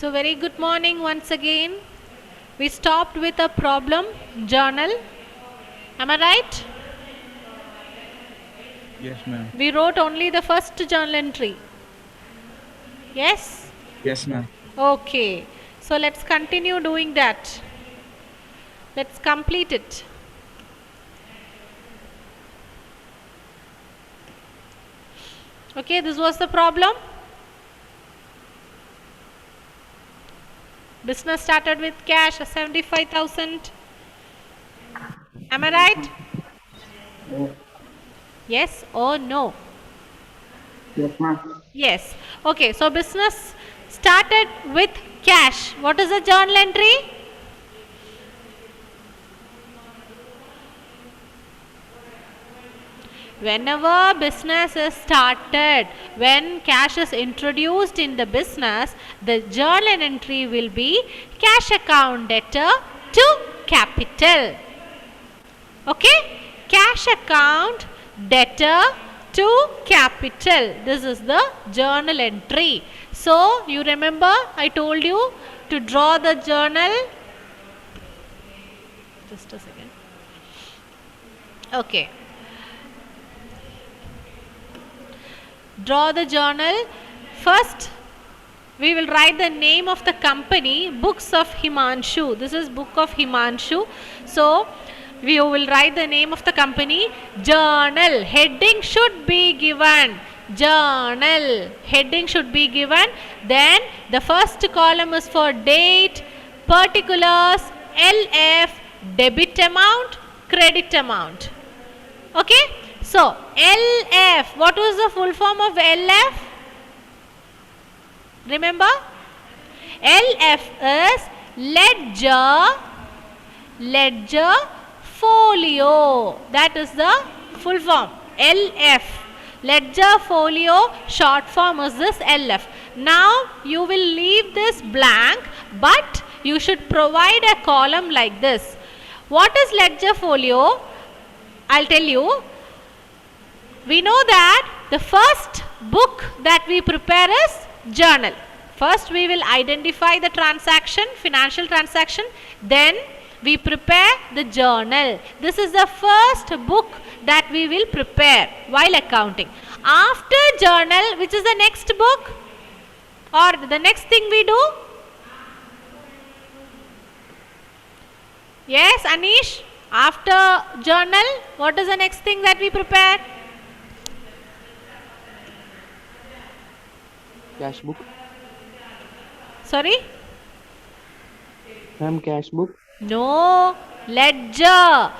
So very good morning once again. We stopped with a problem journal. Am I right? Yes, ma'am. We wrote only the first journal entry. Yes? Yes, ma'am. Okay. So let's continue doing that. Let's complete it. Okay, this was the problem. Business started with cash 75,000. Am I right? Yes or no? Yes, ma'am. Yes. Okay, so business started with cash. What is the journal entry? Whenever business is started, when cash is introduced in the business, the journal entry will be cash account debtor to capital. Okay? Cash account debtor to capital. This is the journal entry. So, you remember I told you to draw the journal. Just a second. Okay. Draw the journal. First, we will write the name of the company, Books of Himanshu. This is Book of Himanshu. So, we will write the name of the company. Journal. Heading should be given. Journal. Heading should be given. Then, the first column is for date, particulars, LF, debit amount, credit amount. Okay? So, LF, what was the full form of LF? Remember? LF is ledger folio. That is the full form. LF. Ledger folio, short form is this LF. Now, you will leave this blank, but you should provide a column like this. What is ledger folio? I'll tell you. We know that the first book that we prepare is journal. First we will identify the transaction, financial transaction, then we prepare the journal. This is the first book that we will prepare while accounting. After journal, which is the next book or the next thing we do? Yes, Anish? After journal, what is the next thing that we prepare? Cash book. Sorry? Ma'am, cash book. No, ledger.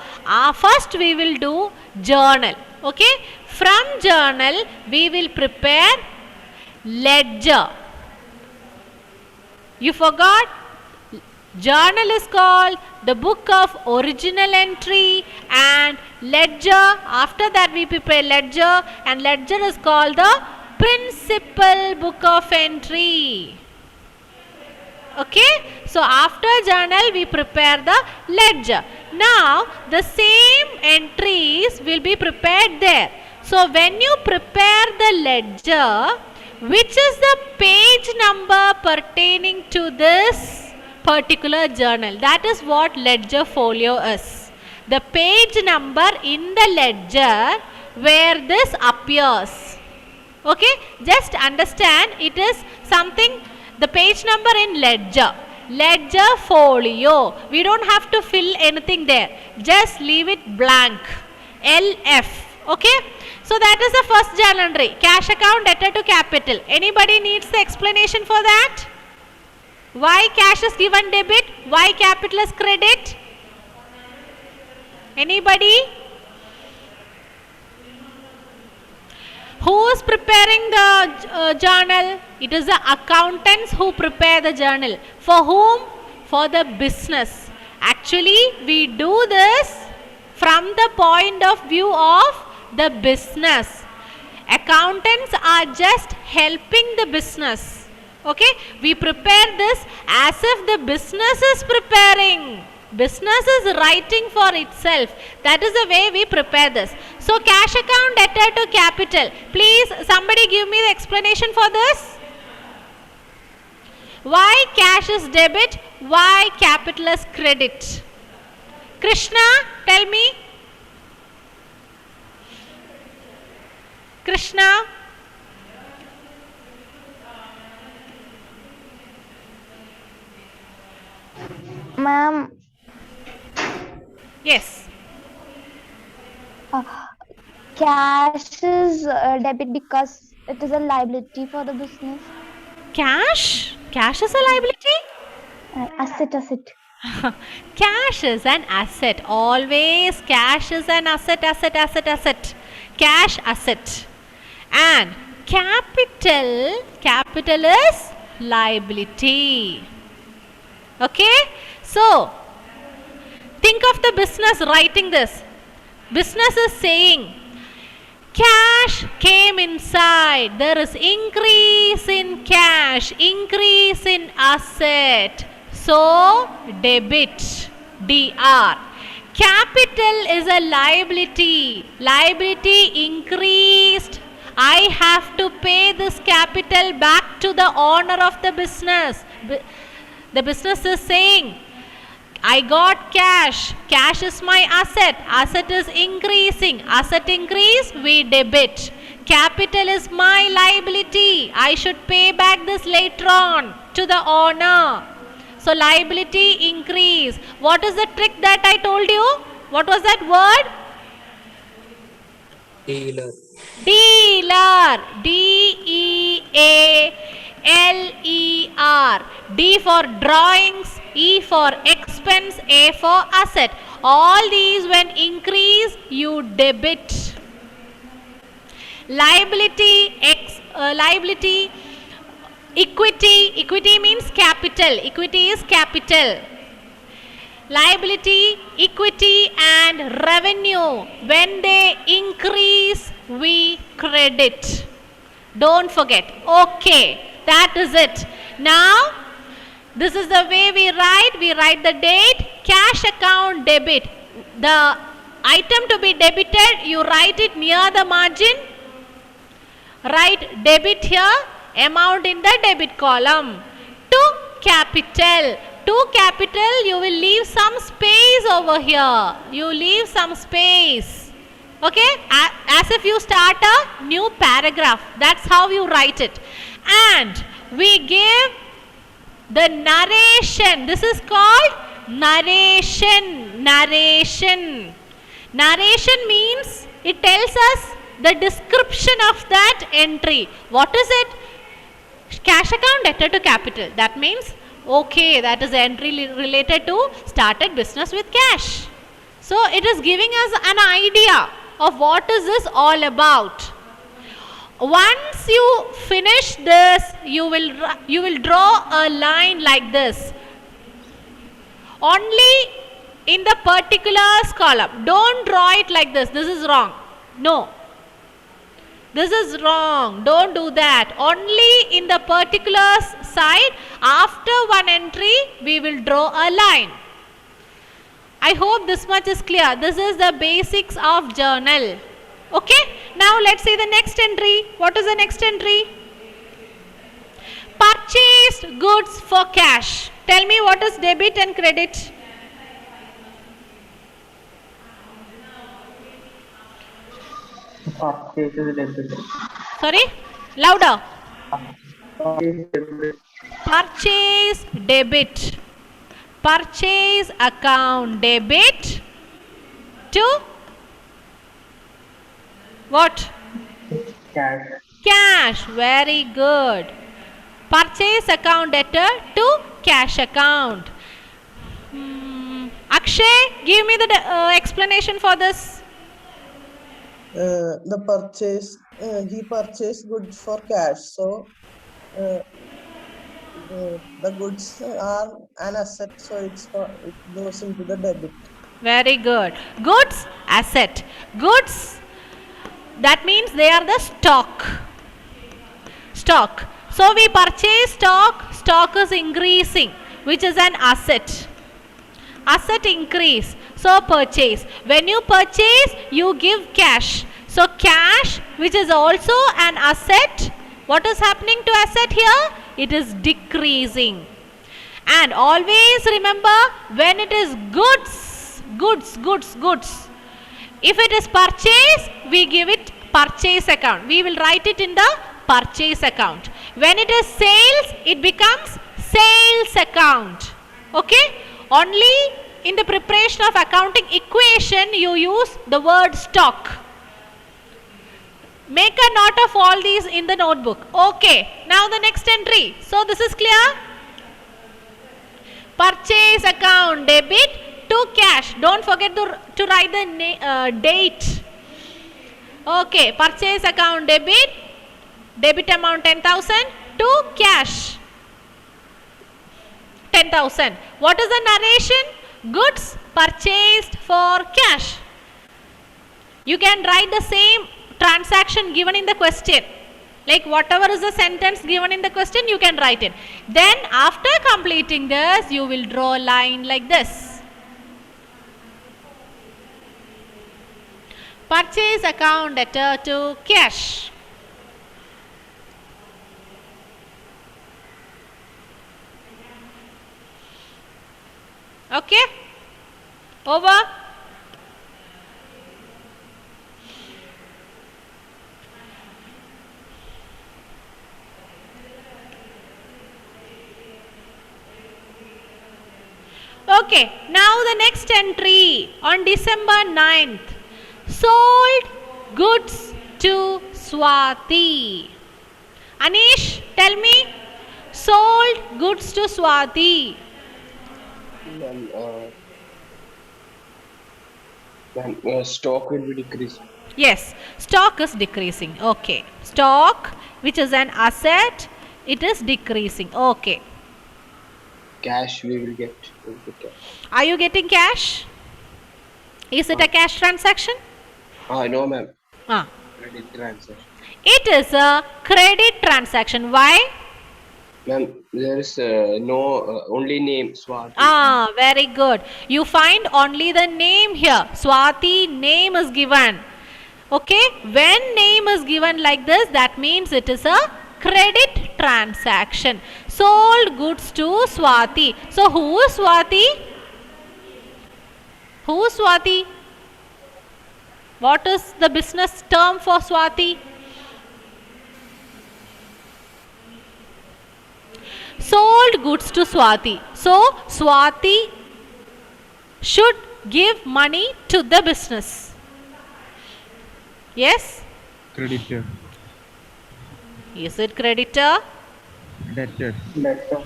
First we will do journal. Okay? From journal we will prepare ledger. You forgot? Journal is called the book of original entry and ledger. After that we prepare ledger and ledger is called the principal book of entry. Okay, so after journal we prepare the ledger. Now the same entries will be prepared there. So when you prepare the ledger, which is the page number pertaining to this particular journal? That is what ledger folio is. The page number in the ledger where this appears. Okay, just understand it is something, the page number in ledger. Ledger folio. We don't have to fill anything there. Just leave it blank. LF. Okay. So that is the first journal entry. Cash account debtor to capital. Anybody needs the explanation for that? Why cash is given debit? Why capital is credit? Anybody? Who is preparing the journal? It is the accountants who prepare the journal. For whom? For the business. Actually, we do this from the point of view of the business. Accountants are just helping the business. Okay? We prepare this as if the business is preparing. Business is writing for itself. That is the way we prepare this. So, cash account debtor to capital. Please, somebody give me the explanation for this. Why cash is debit? Why capital is credit? Krishna, tell me. Krishna. Ma'am, Yes. cash is debit because it is a liability for the business. Cash? Cash is a liability? Asset. Cash is an asset. Always cash is an asset. Cash asset. And capital is liability. Okay? So, think of the business writing this. Business is saying, cash came inside. There is increase in cash, increase in asset. So, debit, DR. Capital is a liability. Liability increased. I have to pay this capital back to the owner of the business. The business is saying, I got cash. Cash is my asset. Asset is increasing. Asset increase, we debit. Capital is my liability. I should pay back this later on to the owner. So liability increase. What is the trick that I told you? What was that word? Dealer. Dealer. D-E-A-L-E-R. D for drawings, E for expense, A for asset. All these when increase, you debit. Liability, equity means capital. Equity is capital. Liability, equity and revenue. When they increase, we credit. Don't forget. Okay, that is it. Now, this is the way we write. We write the date, cash account debit. The item to be debited, you write it near the margin. Write debit here, amount in the debit column. To capital. To capital, you will leave some space over here. You leave some space. Okay? As if you start a new paragraph. That's how you write it. And we give the narration. This is called narration. Narration. Narration means it tells us the description of that entry. What is it? Cash account debtor to capital. That means, okay, that is the entry related to started business with cash. So it is giving us an idea of what is this all about. Once you finish this, you will draw a line like this. Only in the particulars column. Don't draw it like this. This is wrong. No. This is wrong. Don't do that. Only in the particulars side, after one entry, we will draw a line. I hope this much is clear. This is the basics of journal. Okay. Now let's see the next entry. What is the next entry? Purchased goods for cash. Tell me what is debit and credit. Purchase is debit. Sorry? Louder. Purchase debit. Purchase debit. Purchase account debit to what? Cash. Cash. Very good. Purchase account debtor to cash account. Akshay, give me the explanation for this. The purchase, he purchased goods for cash, so the goods are an asset, so it goes into the debit. Very good. Goods, asset. Goods, that means they are the stock. Stock. So we purchase stock, stock is increasing, which is an asset. Asset increase. So purchase. When you purchase, you give cash. So cash, which is also an asset. What is happening to asset here? It is decreasing. And always remember, when it is goods. If it is purchase, we give it purchase account. We will write it in the purchase account. When it is sales, it becomes sales account. Okay? Only in the preparation of accounting equation, you use the word stock. Make a note of all these in the notebook. Okay. Now the next entry. So this is clear? Purchase account debit to cash. Don't forget to write the date. Okay. Purchase account debit amount 10,000 to cash 10,000. What is the narration? Goods purchased for cash. You can write the same transaction given in the question. Like whatever is the sentence given in the question, you can write it. Then after completing this, you will draw a line like this. Purchase account debtor to cash. Okay? Over? Okay, now the next entry on December 9th. Sold goods to Swati. Anish, tell me. Sold goods to Swati. Stock will be decreased. Yes, stock is decreasing. Okay. Stock, which is an asset, it is decreasing. Okay. Cash we will get. Are you getting cash? Is it a cash transaction? No ma'am. Ah. Credit transaction. It is a credit transaction. Why? Ma'am, there is no only name Swati. Ah, very good. You find only the name here. Swati name is given. Okay. When name is given like this, that means it is a credit transaction. Sold goods to Swati. So who is Swati? Who is Swati? What is the business term for Swati? Sold goods to Swati. So Swati should give money to the business. Yes? Creditor. Is it creditor? Debtor. Debtor.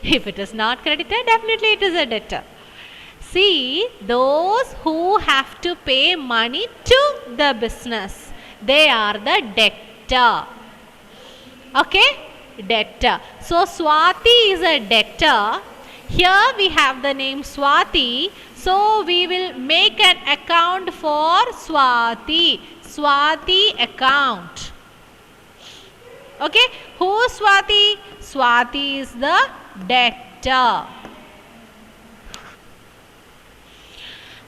If it is not creditor, definitely it is a debtor. See, those who have to pay money to the business, they are the debtor. Okay? Debtor. So Swati is a debtor. Here we have the name Swati. So we will make an account for Swati. Swati account. Okay? Who is Swati? Swati is the debtor.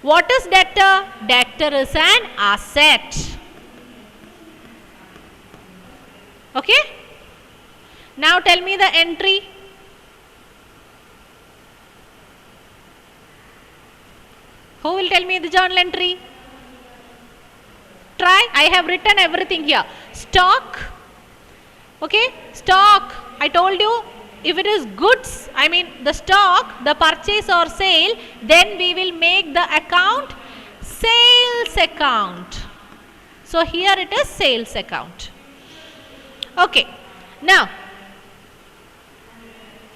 What is debtor? Debtor is an asset. Okay? Now tell me the entry. Who will tell me the journal entry? Try. I have written everything here. Stock. Okay? Stock. I told you, if it is goods, I mean the stock, the purchase or sale, then we will make the account sales account. So here it is sales account. Okay. Now,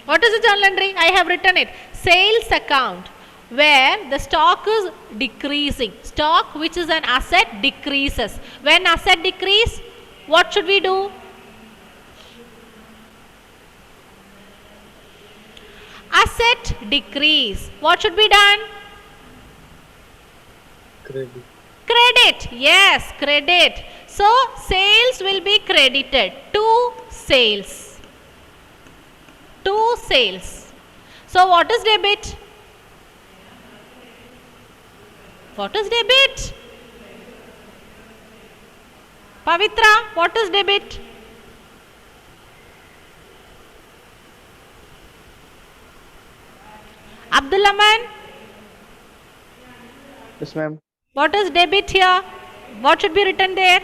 what is the journal entry? I have written it. Sales account, where the stock is decreasing. Stock, which is an asset, decreases. When asset decrease, what should we do? Asset decrease. What should be done? Credit. Credit. Yes, credit. So sales will be credited to sales. To sales. So what is debit? What is debit? Pavitra, what is debit? Abdulaman, Yes, ma'am. what is debit here? What should be written there?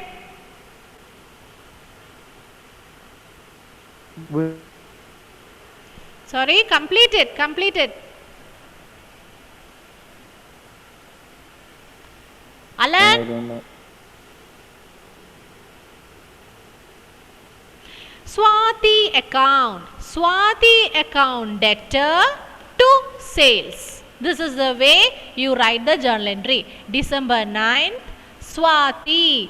Sorry, complete it, complete it. Alan? don't know. Swati account debtor to sales. This is the way you write the journal entry. December 9th, Swati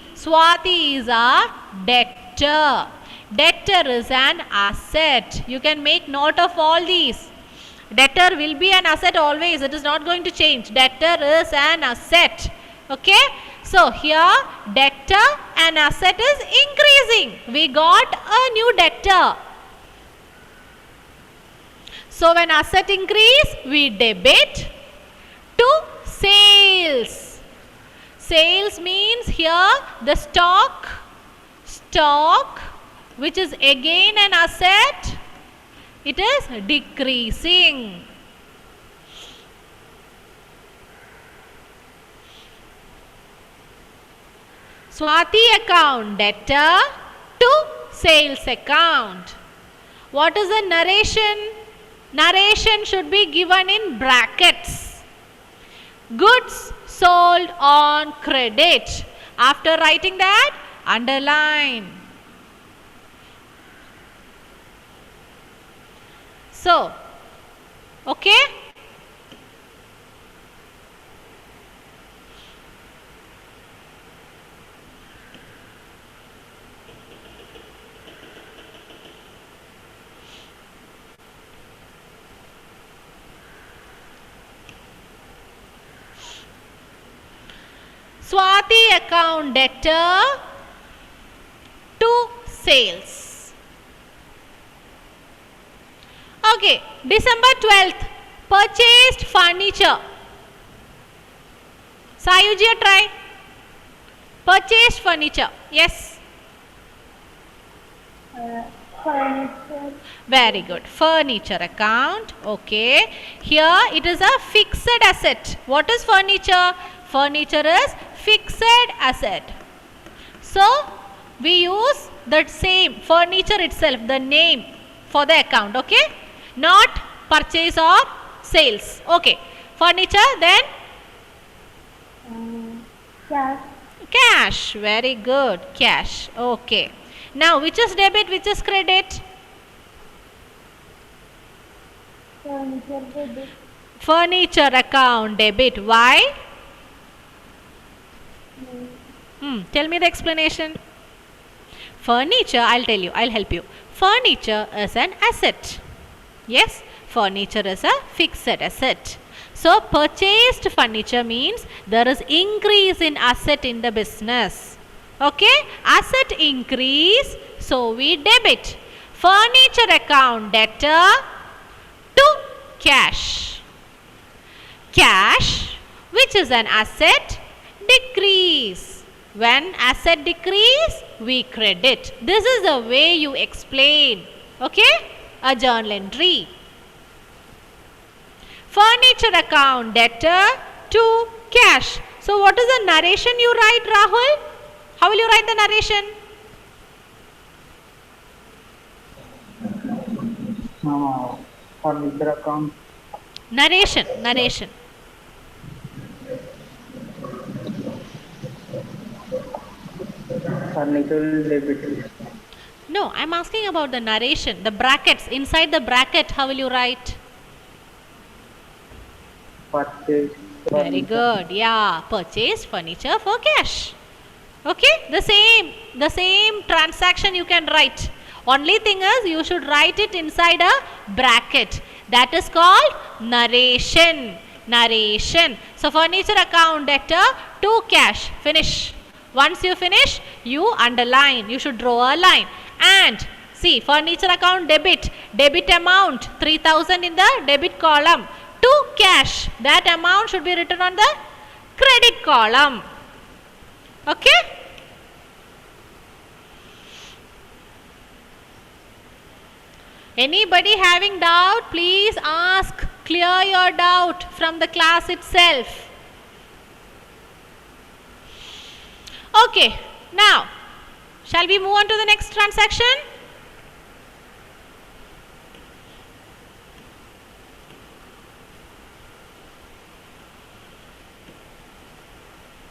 is a debtor. Debtor is an asset. You can make note of all these. Debtor will be an asset always. It is not going to change. Debtor is an asset. Okay. So here debtor and asset is increasing. We got a new debtor. So when asset increase, we debit to sales. Sales means here the stock which is again an asset, it is decreasing. Swati account debtor to sales account. What is the narration? Narration should be given in brackets. Goods sold on credit. After writing that, underline. So, okay? Swati account debtor to sales. Okay, December 12th, purchased furniture. Sayuji, try. Purchased furniture. Yes. Furniture. Very good. Furniture account. Okay. Here it is a fixed asset. What is furniture? Furniture is fixed asset. So, we use that same furniture itself, the name for the account. Okay. Not purchase or sales. Okay. Furniture, then Cash. cash. Very good. Cash. Okay. Now, which is debit, which is credit? Furniture debit. Furniture account debit. Why? Tell me the explanation. Furniture, I'll tell you, I'll help you. Furniture is an asset. Yes, furniture is a fixed asset. So, purchased furniture means there is increase in asset in the business. Okay, asset increase, so we debit. Furniture account debtor to cash. Cash, which is an asset, decrease. When asset decrease, we credit. This is the way you explain. Okay, a journal entry. Furniture account debtor to cash. So, what is the narration you write, Rahul? How will you write the narration? Furniture account. Narration. Furniture debit. No, I am asking about the narration, the brackets. Inside the bracket, how will you write? Purchase. Very good. Yeah, purchase furniture for cash. Okay, the same transaction you can write. Only thing is you should write it inside a bracket. That is called narration. So, furniture account debtor to cash. Finish. Once you finish, you underline. You should draw a line. And see, furniture account debit. Debit amount 3000 in the debit column. To cash. That amount should be written on the credit column. Okay? Anybody having doubt, please ask. Clear your doubt from the class itself. Okay, now shall we move on to the next transaction?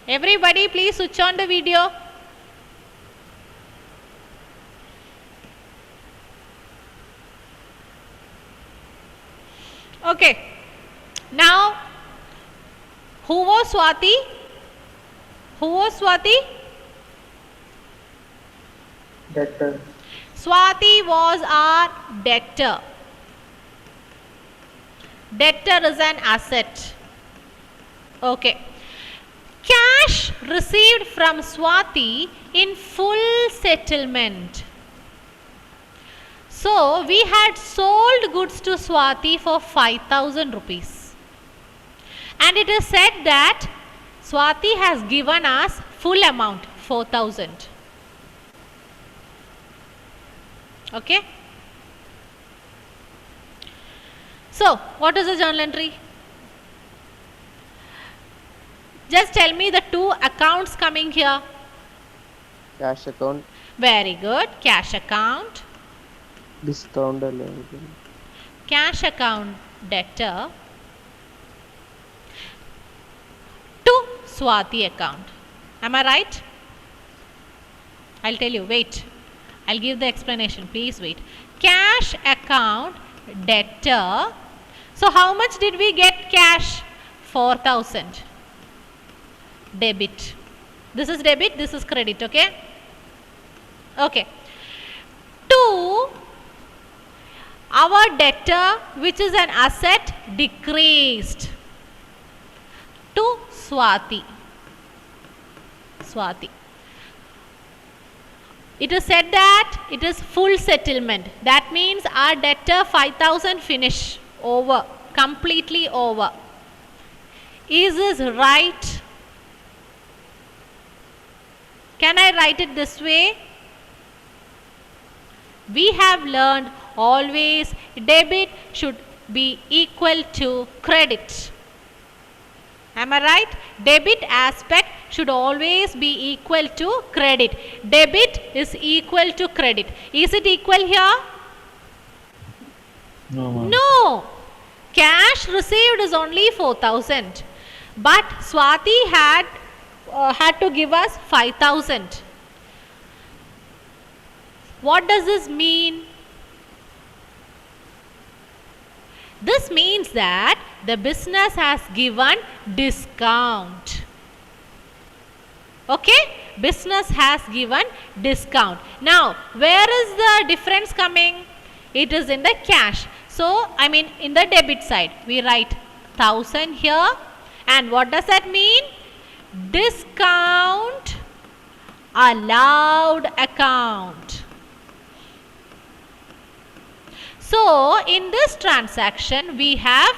Everybody please switch on the video. Okay, now who was Swati? Who was Swati? Debtor. Swati was our debtor. Debtor is an asset. Okay. Cash received from Swati in full settlement. So we had sold goods to Swati for 5,000 rupees. And it is said that Swati has given us full amount 4,000. Okay. So what is the journal entry? Just tell me the two accounts coming here. Cash account, Very good. Cash account. discount allowed. Cash account debtor to Swati account. Am I right? I'll tell you. Wait. I'll give the explanation. Please wait. Cash account debtor. So how much did we get cash? 4,000. Debit. This is debit. This is credit. Okay. Okay. To our debtor, which is an asset, decreased to Swati. Swati. It is said that it is full settlement. That means our debtor 5,000 finish over, completely over. Is this right? Can I write it this way? We have learned always debit should be equal to credit. Am I right? Debit aspect should always be equal to credit. Debit is equal to credit. Is it equal here? No, ma'am. No. Cash received is only 4,000. But Swati had to give us 5,000. What does this mean? This means that the business has given discount. Okay? Business has given discount. Now, where is the difference coming? It is in the cash. So, I mean in the debit side. We write 1,000 here. And what does that mean? Discount allowed account. So, in this transaction, we have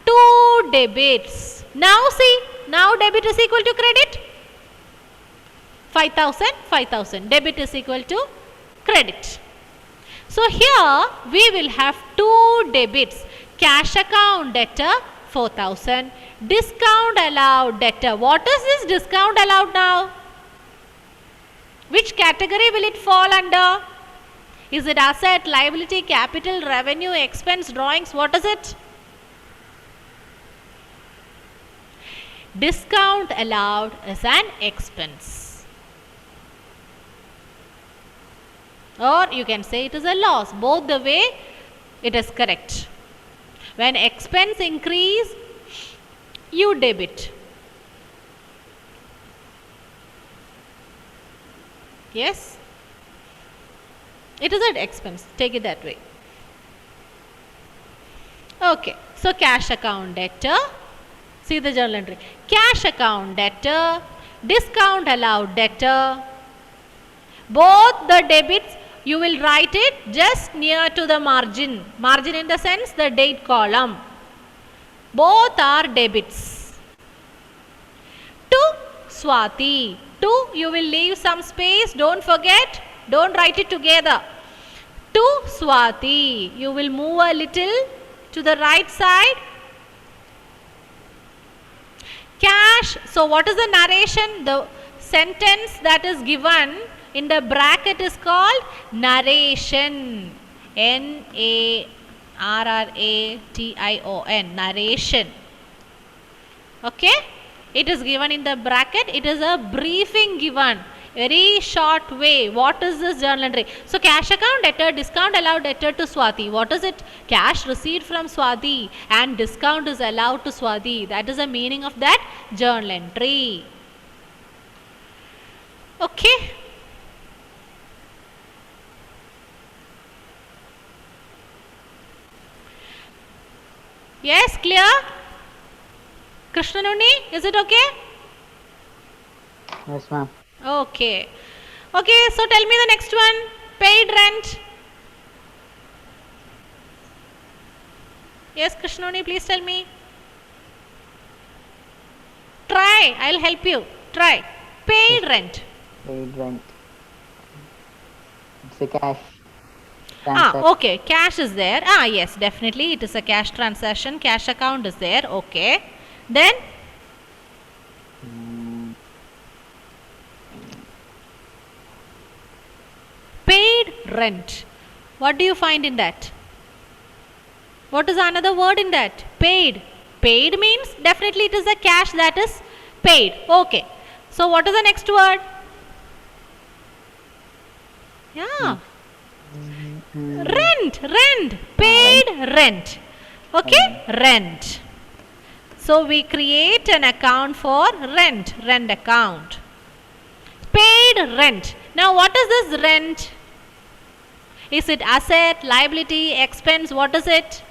two debits. Now see, now debit is equal to credit. 5,000, 5,000. Debit is equal to credit. So, here we will have two debits. Cash account debtor 4,000. Discount allowed debtor. What is this discount allowed now? Which category will it fall under? Is it asset, liability, capital, revenue, expense, drawings? What is it? Discount allowed is an expense. Or you can say it is a loss. Both the way it is correct. When expense increase, you debit. Yes? It is an expense. Take it that way. Okay. So, cash account debtor. See the journal entry. Cash account debtor. Discount allowed debtor. Both the debits you will write it just near to the margin. Margin in the sense the date column. Both are debits. To Swati. To you will leave some space. Don't forget. Don't write it together. To Swati. You will move a little to the right side. Cash. So what is the narration? The sentence that is given in the bracket is called narration. Narration. Narration. Okay. It is given in the bracket. It is a briefing given. Very short way. What is this journal entry? So cash account debtor, discount allowed debtor to Swati. What is it? Cash received from Swati and discount is allowed to Swati. That is the meaning of that journal entry. Okay. Yes, clear? Krishnanuni, is it okay? Yes, ma'am. Okay. Okay, so tell me the next one. Paid rent. Yes, Krishnoni, please tell me. Try, I'll help you. Try. Paid rent. Paid rent. It's a cash. Okay. Cash is there. Yes, definitely. It is a cash transaction. Cash account is there. Okay. Then? Paid rent. What do you find in that? What is another word in that? Paid. Paid means definitely it is a cash that is paid. Okay. So what is the next word? Yeah. Rent. Paid rent. Okay. Rent. So we create an account for rent. Rent account. Paid rent. Now what is this rent? Is it asset, liability, expense? What is it?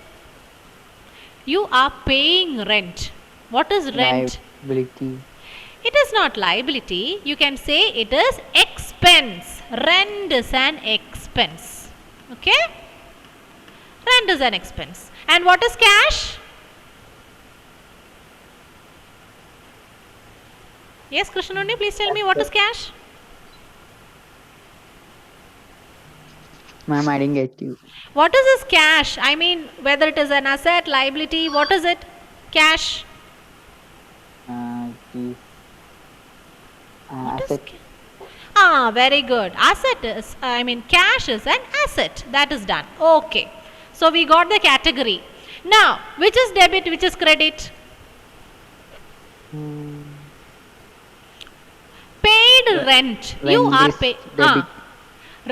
You are paying rent. What is rent? Liability. It is not liability. You can say it is expense. Rent is an expense. Okay? Rent is an expense. And what is cash? Yes, Krishnanuni, please tell me what is cash? Ma'am, I didn't get you. What is this cash? I mean, whether it is an asset, liability, what is it? Cash. It is What is asset. very good. Asset is, cash is an asset. That is done. Okay. So we got the category. Now, which is debit, which is credit? Paid rent. You Rent are is paid. debit.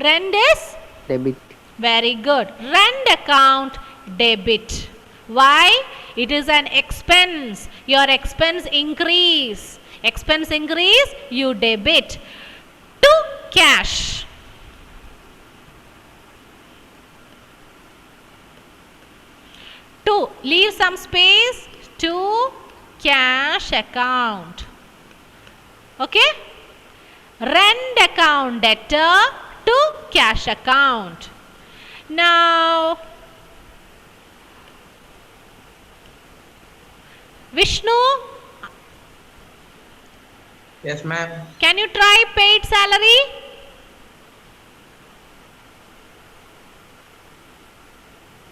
Rent is Debit. very good. Rent account debit. Why? It is an expense. Your expense increase. Expense increase, you debit to cash. To leave some space to cash account. Okay? Rent account debtor to cash account. Now, Vishnu, Yes, ma'am. can you try paid salary?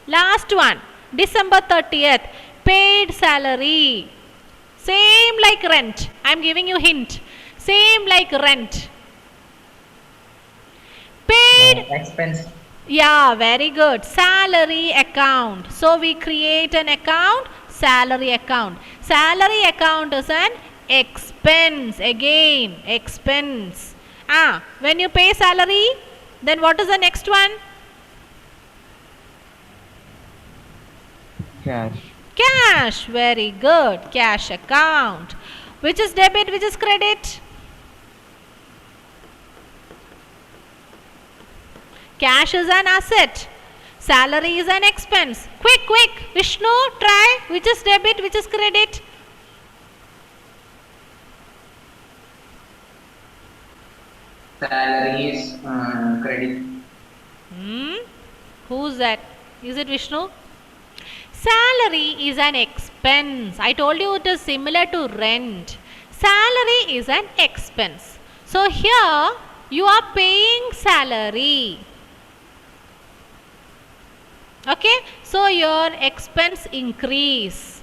Last one, December 30th, paid salary. Same like rent. I am giving you hint. Same like rent. Paid. Expense. Yeah, very good. Salary account. So we create an account, salary account. Salary account is an expense. Again, expense. When you pay salary, then what is the next one? Cash. Cash. Very good. Cash account. Which is debit, which is credit? Cash is an asset. Salary is an expense. Quick, Vishnu, try. Which is debit, which is credit? Salary is credit. Who's that? Is it Vishnu? Salary is an expense. I told you it is similar to rent. Salary is an expense. So here you are paying salary. Okay, so your expense increase.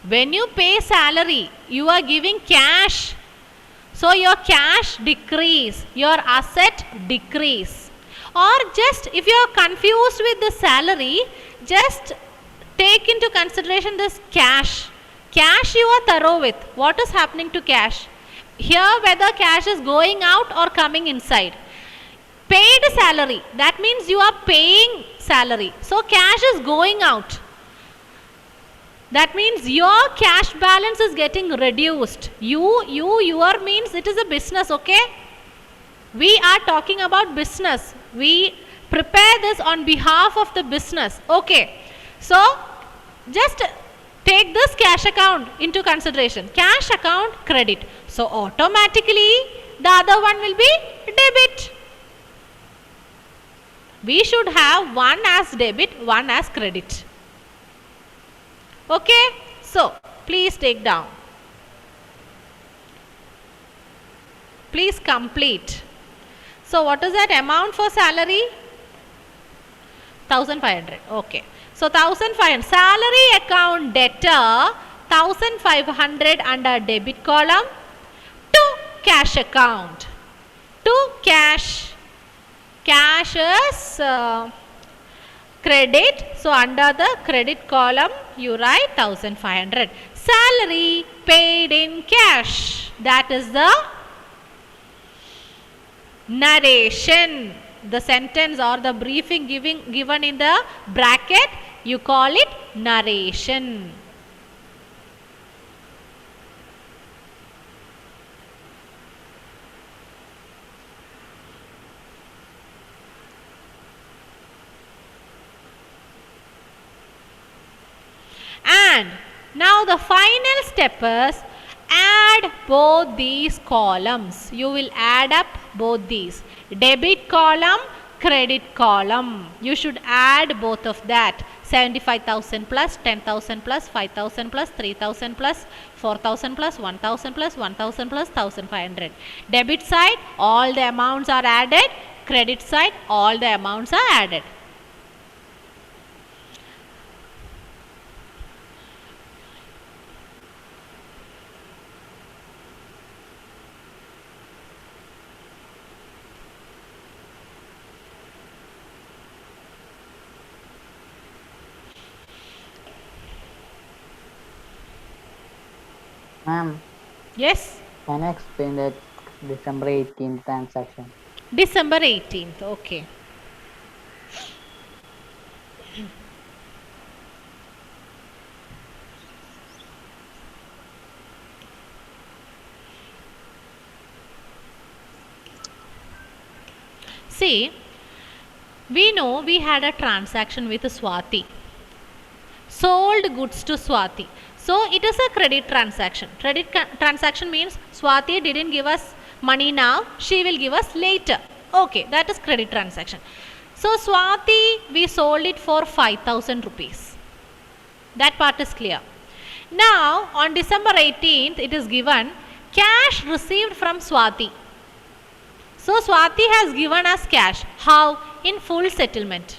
When you pay salary, you are giving cash. So your cash decrease, your asset decrease. Or just if you are confused with the salary, just take into consideration this cash. Cash you are thorough with. What is happening to cash? Here whether cash is going out or coming inside. Paid salary, that means you are paying salary. So cash is going out. That means your cash balance is getting reduced. Your means it is a business, okay? We are talking about business. We prepare this on behalf of the business. Okay. So, just take this cash account into consideration. Cash account credit. So, automatically the other one will be debit. We should have one as debit, one as credit. Okay. So, please take down. Please complete. So, what is that amount for salary? 1500. Okay. So, 1500. Salary account debtor 1500 under debit column to cash account. To cash. Cash is credit. So, under the credit column you write 1500. Salary paid in cash. That is the narration. The sentence or the briefing given in the bracket, you call it narration. And now the final step is add both these columns. You will add up both these. Debit column, credit column. You should add both of that. 75,000 plus 10,000 plus 5,000 plus 3,000 plus 4,000 plus 1,000 plus 1,000 plus 1,500. Debit side, all the amounts are added. Credit side, all the amounts are added. Ma'am, Yes, can I explain that December 18th transaction? December 18th. Okay. See, we know we had a transaction with Swati. Sold goods to Swati. So it is a credit transaction. Credit transaction means Swati didn't give us money now, she will give us later. Okay, that is credit transaction. So Swati, we sold it for 5,000 rupees. That part is clear. Now on December 18th, it is given cash received from Swati. So Swati has given us cash. How? In full settlement.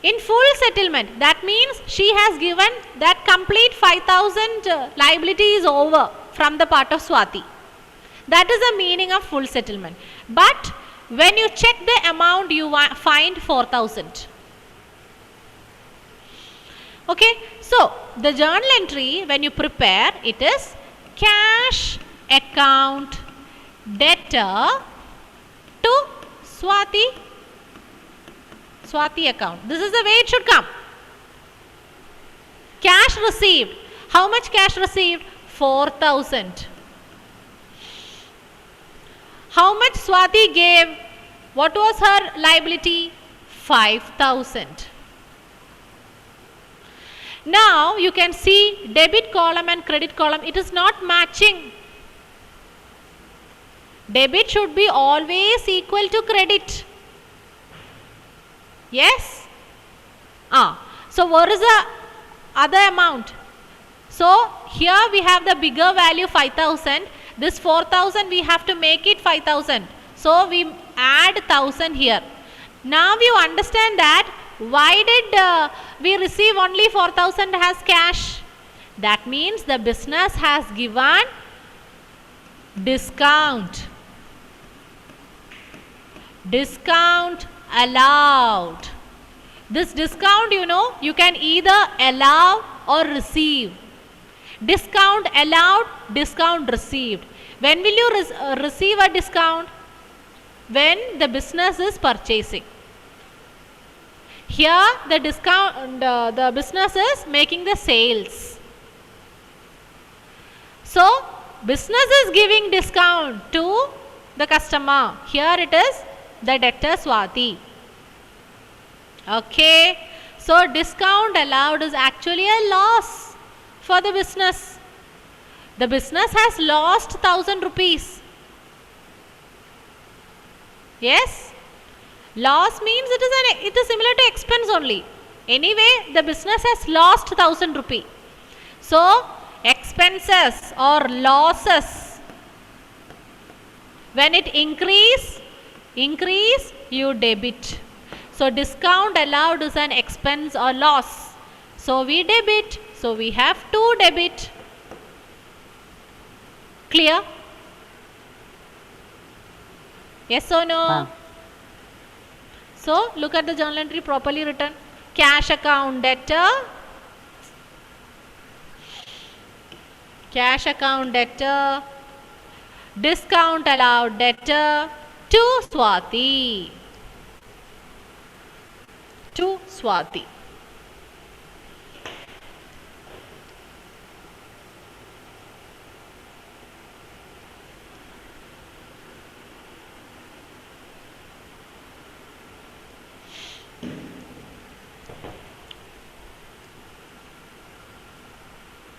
In full settlement, that means she has given that complete 5,000 liability is over from the part of Swati. That is the meaning of full settlement. But when you check the amount, you find 4,000. Okay, so the journal entry when you prepare, it is cash account debtor to Swati account. This is the way it should come. Cash received. How much cash received? 4,000. How much Swati gave? What was her liability? 5,000. Now you can see debit column and credit column, it is not matching. Debit should be always equal to credit. Yes? So what is the other amount? So here we have the bigger value 5,000. This 4,000 we have to make it 5,000. So we add 1,000 here. Now you understand that why did we receive only 4,000 as cash? That means the business has given discount. Discount allowed. This discount, you know, you can either allow or receive. Discount allowed, discount received. When will you receive a discount? When the business is purchasing. Here the discount, the business is making the sales. So business is giving discount to the customer. Here it is the debtor Swati. Okay. So discount allowed is actually a loss for the business. The business has lost 1,000 rupees. Yes. Loss means it is similar to expense only. Anyway, the business has lost 1,000 rupee. So expenses or losses, when it increase you debit. So discount allowed is an expense or loss. So we debit. So we have to debit. Clear? Yes or no? So look at the journal entry properly written. Cash account debtor. Cash account debtor. Discount allowed debtor to Swati. To Swati.